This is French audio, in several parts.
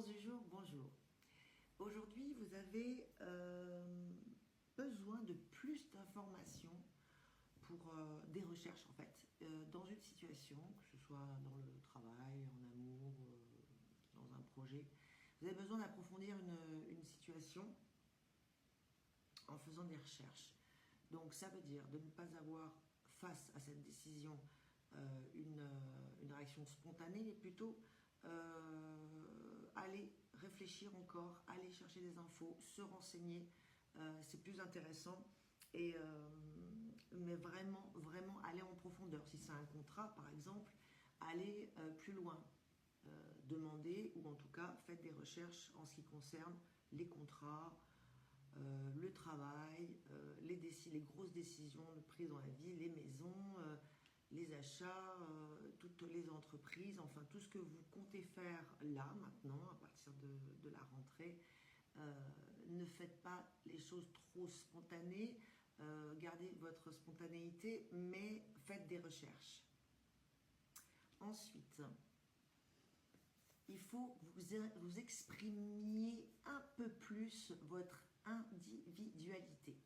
Guidance du jour, bonjour. Aujourd'hui, vous avez besoin de plus d'informations pour des recherches en fait, dans une situation, que ce soit dans le travail, en amour, dans un projet. Vous avez besoin d'approfondir une situation en faisant des recherches. Donc ça veut dire de ne pas avoir face à cette décision une réaction spontanée, mais plutôt aller réfléchir encore, aller chercher des infos, se renseigner, c'est plus intéressant. Mais vraiment, vraiment aller en profondeur. Si c'est un contrat, par exemple, aller plus loin. Demander, ou en tout cas, faites des recherches en ce qui concerne les contrats, le travail, les grosses décisions prises dans la vie, les maisons, les achats, toutes les entreprises, enfin tout ce que vous comptez faire là, maintenant, à partir de la rentrée. Ne faites pas les choses trop spontanées, gardez votre spontanéité, mais faites des recherches. Ensuite, il faut que vous exprimiez un peu plus votre individualité.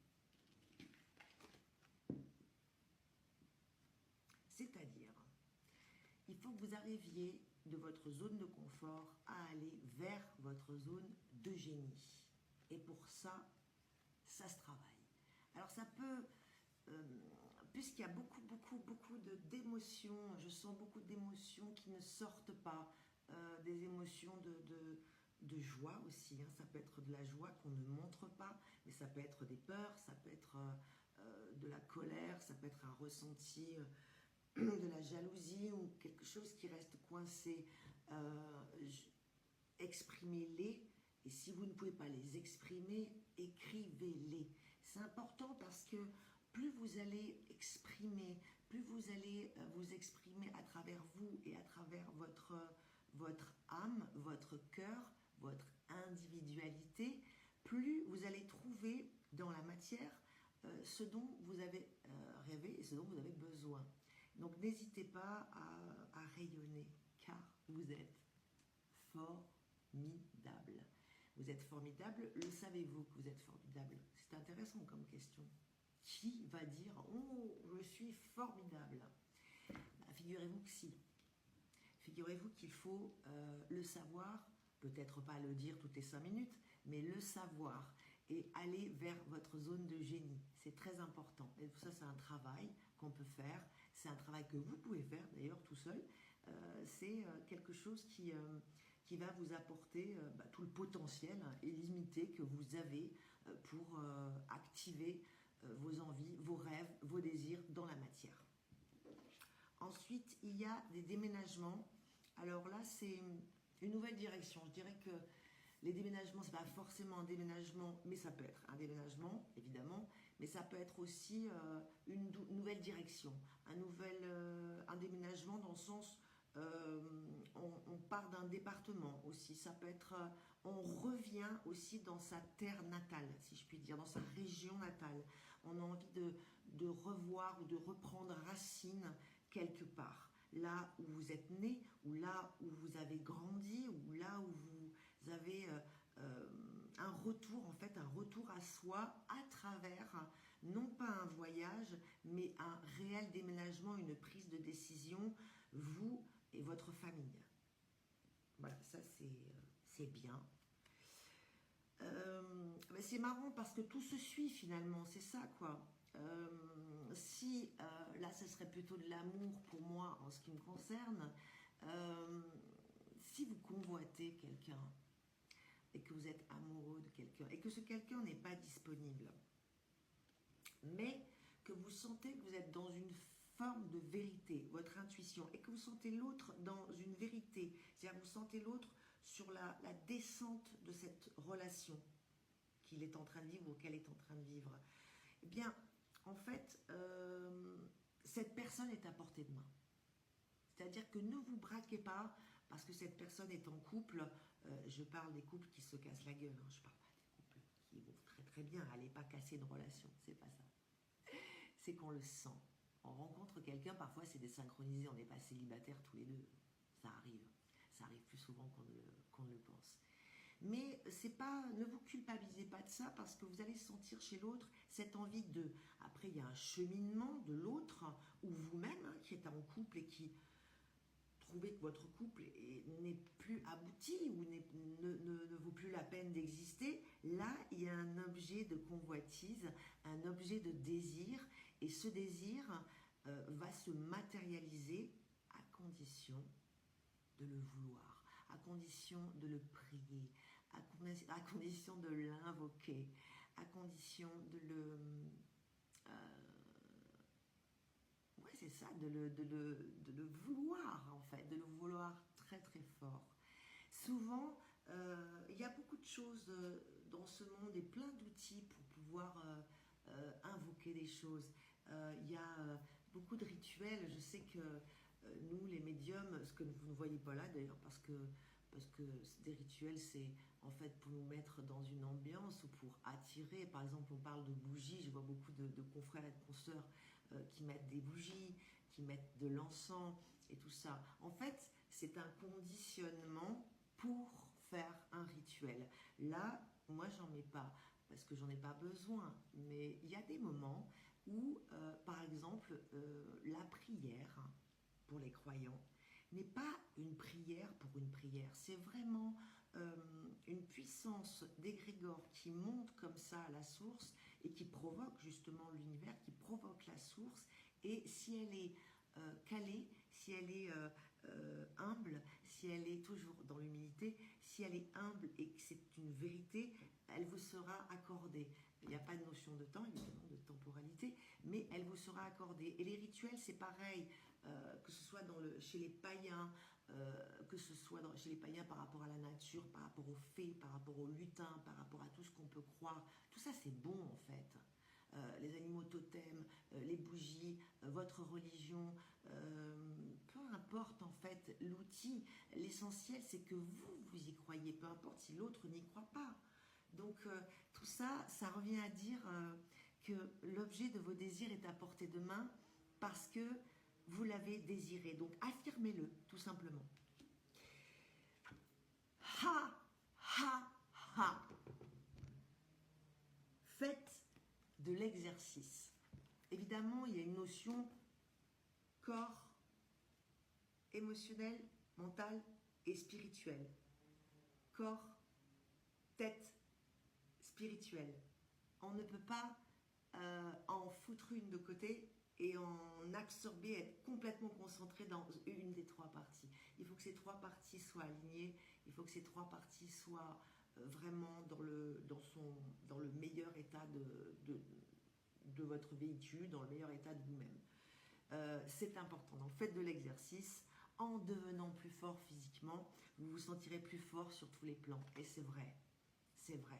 C'est-à-dire, il faut que vous arriviez de votre zone de confort à aller vers votre zone de génie. Et pour ça, ça se travaille. Alors ça peut, puisqu'il y a beaucoup d'émotions, je sens beaucoup d'émotions qui ne sortent pas, des émotions de joie aussi, hein. Ça peut être de la joie qu'on ne montre pas, mais ça peut être des peurs, ça peut être de la colère, ça peut être un ressenti, de la jalousie ou quelque chose qui reste coincé. Exprimez-les, et si vous ne pouvez pas les exprimer, écrivez-les. C'est important parce que plus vous allez exprimer, plus vous allez vous exprimer à travers vous et à travers votre âme, votre cœur, votre individualité, plus vous allez trouver dans la matière ce dont vous avez rêvé et ce dont vous avez besoin. Donc n'hésitez pas à rayonner, car vous êtes formidable. Vous êtes formidable, le savez-vous que vous êtes formidable? C'est intéressant comme question. Qui va dire « Oh, je suis formidable » Figurez-vous que si. Figurez-vous qu'il faut le savoir, peut-être pas le dire toutes les 5 minutes, mais le savoir et aller vers votre zone de génie. C'est très important. Et ça, c'est un travail qu'on peut faire. C'est un travail que vous pouvez faire, d'ailleurs, tout seul. C'est quelque chose qui va vous apporter tout le potentiel illimité que vous avez pour activer vos envies, vos rêves, vos désirs dans la matière. Ensuite, il y a des déménagements. Alors là, c'est une nouvelle direction. Je dirais que les déménagements, ce n'est pas forcément un déménagement, mais ça peut être un déménagement, évidemment, mais ça peut être aussi une nouvelle direction, un déménagement dans le sens, on part d'un département aussi, ça peut être, on revient aussi dans sa terre natale, si je puis dire, dans sa région natale. On a envie de revoir ou de reprendre racine quelque part. Là où vous êtes né, ou là où vous avez grandi, ou là où vous avez un retour, en fait, un retour à soi à travers, non pas un voyage, mais un réel déménagement, une prise de décision, vous et votre famille. Voilà, ça c'est bien. C'est marrant parce que tout se suit finalement, c'est ça quoi. Là ce serait plutôt de l'amour pour moi en ce qui me concerne, si vous convoitez quelqu'un et que vous êtes amoureux de quelqu'un et que ce quelqu'un n'est pas disponible, mais que vous sentez que vous êtes dans une forme de vérité, votre intuition, et que vous sentez l'autre dans une vérité, c'est-à-dire que vous sentez l'autre sur la descente de cette relation qu'il est en train de vivre ou qu'elle est en train de vivre, eh bien, en fait, cette personne est à portée de main. C'est-à-dire que ne vous braquez pas parce que cette personne est en couple. Je parle des couples qui se cassent la gueule, hein, je parle pas des couples qui vont très très bien, allez pas casser une relation, c'est pas ça. C'est qu'on le sent. On rencontre quelqu'un, parfois c'est désynchronisé, on n'est pas célibataires tous les deux. Ça arrive plus souvent qu'on ne le pense. Mais c'est pas, ne vous culpabilisez pas de ça parce que vous allez sentir chez l'autre cette envie de... Après, il y a un cheminement de l'autre ou vous-même qui êtes en couple et qui trouvez que votre couple n'est plus abouti ou ne vaut plus la peine d'exister. Là, il y a un objet de convoitise, un objet de désir et ce désir va se matérialiser à condition de le vouloir, à condition de le prier, à condition de l'invoquer, à condition de le... ouais, c'est ça, de le vouloir, en fait, de le vouloir très très fort. Souvent, il y a beaucoup de choses dans ce monde et plein d'outils pour pouvoir invoquer des choses. Il y a beaucoup de rituels. Je sais que nous, les médiums, ce que vous ne voyez pas là d'ailleurs, parce que des rituels, c'est en fait pour nous mettre dans une ambiance ou pour attirer. Par exemple, on parle de bougies. Je vois beaucoup de confrères et de consoeurs qui mettent des bougies, qui mettent de l'encens et tout ça. En fait, c'est un conditionnement pour faire un rituel. Là, moi, j'en mets pas parce que j'en ai pas besoin. Mais il y a des moments où, par exemple, la prière pour les croyants n'est pas une prière pour une prière. C'est vraiment une puissance d'égrégore qui monte comme ça à la source et qui provoque justement l'univers, qui provoque la source. Et si elle est calée, si elle est humble, si elle est toujours dans l'humilité, si elle est humble et que c'est une vérité, elle vous sera accordée. Il n'y a pas de notion de temps, évidemment, de temporalité, mais elle vous sera accordée. Et les rituels, c'est pareil, que ce soit chez les païens, que ce soit chez les païens par rapport à la nature, par rapport aux fées, par rapport aux lutins, par rapport à tout ce qu'on peut croire. Tout ça, c'est bon, en fait. Les animaux totems, les bougies, votre religion, peu importe en fait l'outil, l'essentiel c'est que vous y croyez, peu importe si l'autre n'y croit pas. Donc tout ça, ça revient à dire que l'objet de vos désirs est à portée de main parce que vous l'avez désiré. Donc affirmez-le tout simplement. Ha, ha, ha. Faites de l'exercice. Évidemment, il y a une notion corps, émotionnel, mental et spirituel. Corps, tête, spirituel. On ne peut pas en foutre une de côté et en absorber, être complètement concentré dans une des trois parties. Il faut que ces trois parties soient alignées, il faut que ces trois parties soient vraiment dans le meilleur état de votre véhicule, dans le meilleur état de vous-même. C'est important. Donc faites de l'exercice. En devenant plus fort physiquement, vous vous sentirez plus fort sur tous les plans. Et c'est vrai. C'est vrai.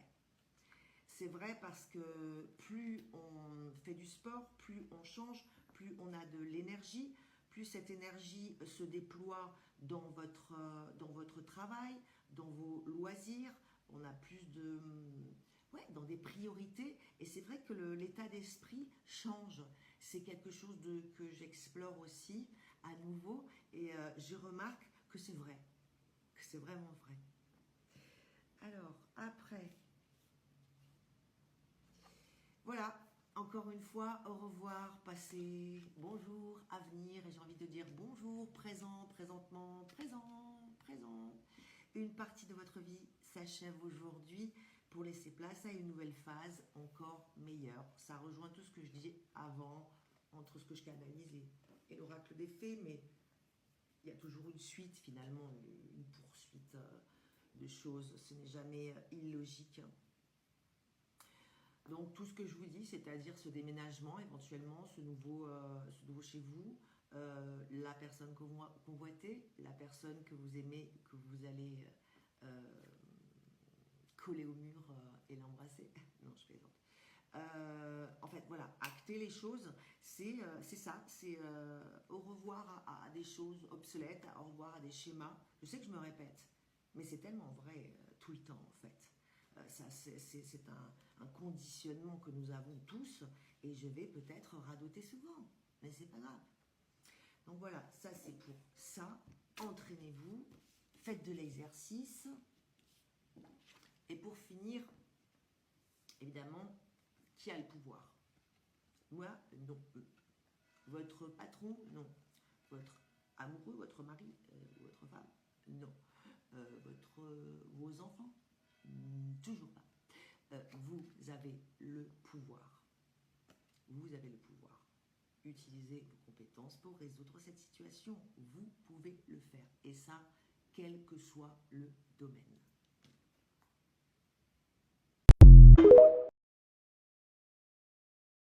C'est vrai parce que plus on fait du sport, plus on change, plus on a de l'énergie, plus cette énergie se déploie dans votre travail, dans vos loisirs. On a plus de... Ouais, dans des priorités. Et c'est vrai que l'état d'esprit change. C'est quelque chose que j'explore aussi à nouveau. Et je remarque que c'est vrai. Que c'est vraiment vrai. Alors, après... Voilà, encore une fois, au revoir, passé, bonjour, avenir, et j'ai envie de dire bonjour, présent, présentement, présent. Une partie de votre vie s'achève aujourd'hui pour laisser place à une nouvelle phase encore meilleure. Ça rejoint tout ce que je disais avant, entre ce que je canalise et l'oracle des fées, mais il y a toujours une suite finalement, une poursuite de choses, ce n'est jamais illogique. Donc tout ce que je vous dis, c'est-à-dire ce déménagement éventuellement, ce nouveau chez vous, la personne que vous convoitez, la personne que vous aimez, que vous allez coller au mur et l'embrasser. Non, je plaisante. En fait, voilà, acter les choses, c'est ça, c'est au revoir à des choses obsolètes, au revoir à des schémas. Je sais que je me répète, mais c'est tellement vrai tout le temps en fait. C'est un conditionnement que nous avons tous et je vais peut-être radoter souvent, mais c'est pas grave. Donc voilà, ça c'est pour ça. Entraînez-vous, faites de l'exercice Et pour finir, évidemment, qui a le pouvoir? Moi, non. Votre patron, non. Votre amoureux, votre mari, votre femme, non. Vos enfants, toujours pas. Vous avez le pouvoir. Vous avez le pouvoir. Utilisez vos compétences pour résoudre cette situation. Vous pouvez le faire. Et ça, quel que soit le domaine.